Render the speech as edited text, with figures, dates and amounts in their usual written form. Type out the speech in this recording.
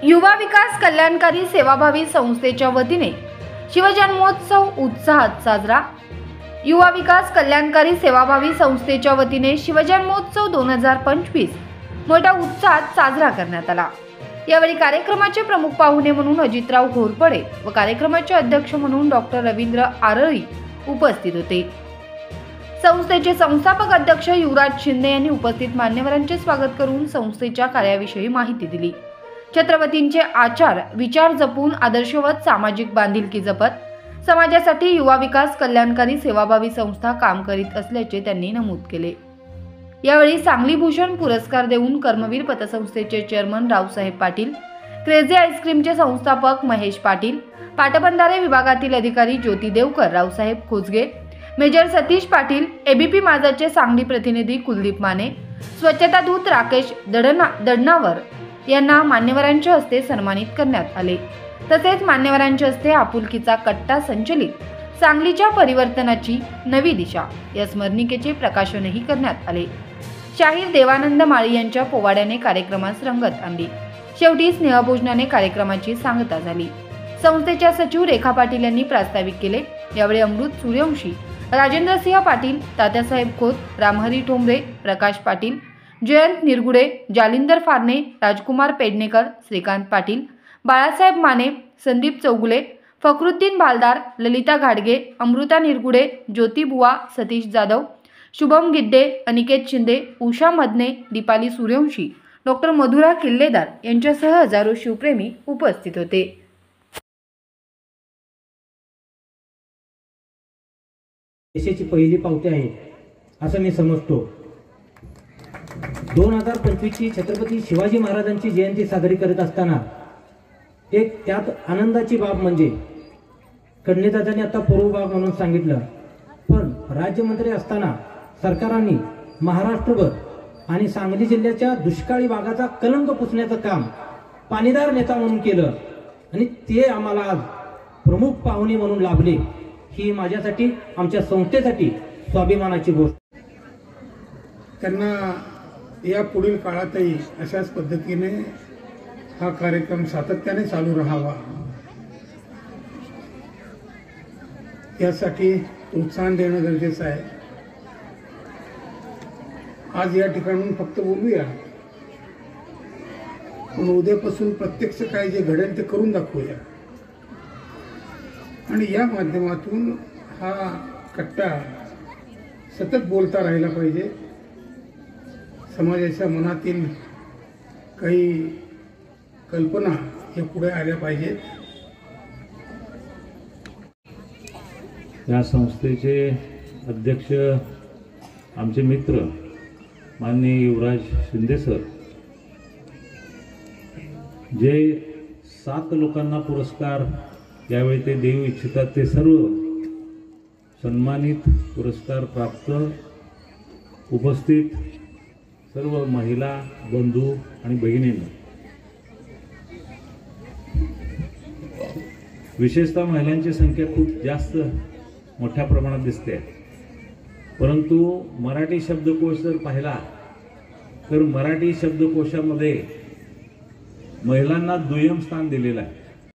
युवा विकास कल्याणकारी सेवाभावी संस्थेच्या वतीने शिवजन्मोत्सव उत्साहात साजरा। युवा विकास कल्याणकारी सेवाभावी संस्थेच्या वतीने शिवजन्मोत्सव 2025 मोठ्या उत्साहात साजरा करण्यात आला। यावेळी कार्यक्रमाचे प्रमुख पाहुणे म्हणून अजितराव घोरपडे व कार्यक्रमाचे अध्यक्ष म्हणून डॉक्टर रवींद्र आरळी उपस्थित होते। संस्थेचे संस्थापक अध्यक्ष युवराज शिंदे यांनी उपस्थित मान्यवरांचे स्वागत करून संस्थेच्या कार्याविषयी माहिती दिली। छत्रपतींचे आचार विचार जपून आदर्शवत सामाजिक बांधिलकी जपत समाजासाठी युवा विकास कल्याणकारी सेवाभावी संस्था काम करीत असल्याचे त्यांनी नमूद केले। यावेळी सांगली भूषण पुरस्कार देऊन कर्मवीर पतसंस्थेचे चेअरमन रावसाहेब पाटील, क्रेझी आईस्क्रीमचे संस्थापक महेश पाटील, पाटबंधारे विभागातील अधिकारी ज्योती देवकर, रावसाहेब खोजगे, मेजर सतीश पाटील, एबीपी माझाचे सांगली प्रतिनिधी कुलदीप माने, स्वच्छता दूत राकेश दडनावर यांना मान्यवरांच्या हस्ते सन्मानित करण्यात आले। तसेच मान्यवरांच्या हस्ते आपुलकीचा कट्टा संचलित सांगलीच्या परिवर्तनाची नवी दिशा या स्मरणिकेचे प्रकाशनही करण्यात आले। शाहीर देवानंद माळी यांच्या पोवाड्याने कार्यक्रमास रंगत आणली। शेवटी स्नेहभोजनाने कार्यक्रमाची सांगता झाली। संस्थेच्या सचिव रेखा पाटील यांनी प्रास्ताविक केले। यावेळी अमृत सूर्यवंशी, राजेंद्रसिंह पाटील, तात्यासाहेब खोत, रामहरी ठोंबरे, प्रकाश पाटील, जयंत निरगुडे, जालिंदर फारणे, राजकुमार पेडणेकर, श्रीकांत पाटील, बाळासाहेब माने, संदीप चौगुले, फखरुद्दीन भालदार, ललिता घाडगे, अमृता निरगुडे, ज्योती बुवा, सतीश जाधव, शुभम गिड्डे, अनिकेत शिंदे, उषा मदने, दीपाली सूर्यवंशी, डॉक्टर मधुरा किल्लेदार यांच्यासह हजारो शिवप्रेमी उपस्थित होते। देशाची पहिली पावती आहे असं मी समजतो। 2025 ची छत्रपती शिवाजी महाराजांची जयंती साजरी करत असताना एक त्यात आनंदाची बाब म्हणजे कडणीदादांनी आता पूर्वभाग म्हणून सांगितलं, पण राज्यमंत्री असताना सरकारांनी महाराष्ट्रभर आणि सांगली जिल्ह्याच्या दुष्काळी भागाचा कलंक पुसण्याचं काम पाणीदार नेता म्हणून केलं आणि ते आम्हाला आज प्रमुख पाहुणे म्हणून लाभले। ही माझ्यासाठी आमच्या संस्थेसाठी स्वाभिमानाची गोष्ट। त्यांना या पुढील काळातही अशाच पद्धतीने हा कार्यक्रम सातत्याने चालू राहावा यासाठी प्रोत्साहन देणं गरजेचं आहे। आज या ठिकाणून फक्त बोलूया, पण उद्यापासून प्रत्यक्ष काय जे घडेल ते करून दाखवूया आणि या माध्यमातून हा कट्टा सतत बोलता राहिला पाहिजे। समाजाच्या मनातील काही कल्पना हे पुढे आल्या पाहिजेत। या संस्थेचे अध्यक्ष आमचे मित्र माननीय युवराज शिंदे सर, जे 7 लोकांना पुरस्कार यावेळी ते देऊ इच्छितात ते सर्व सन्मानित, पुरस्कार प्राप्त उपस्थित सर्व महिला बंधू आणि भगिनींना, विशेषतः महिलांची संख्या खूप जास्त मोठ्या प्रमाणात दिसते, परंतु मराठी शब्दकोश जर पाहिला तर मराठी शब्दकोशामध्ये महिलांना दुय्यम स्थान दिलेलं आहे।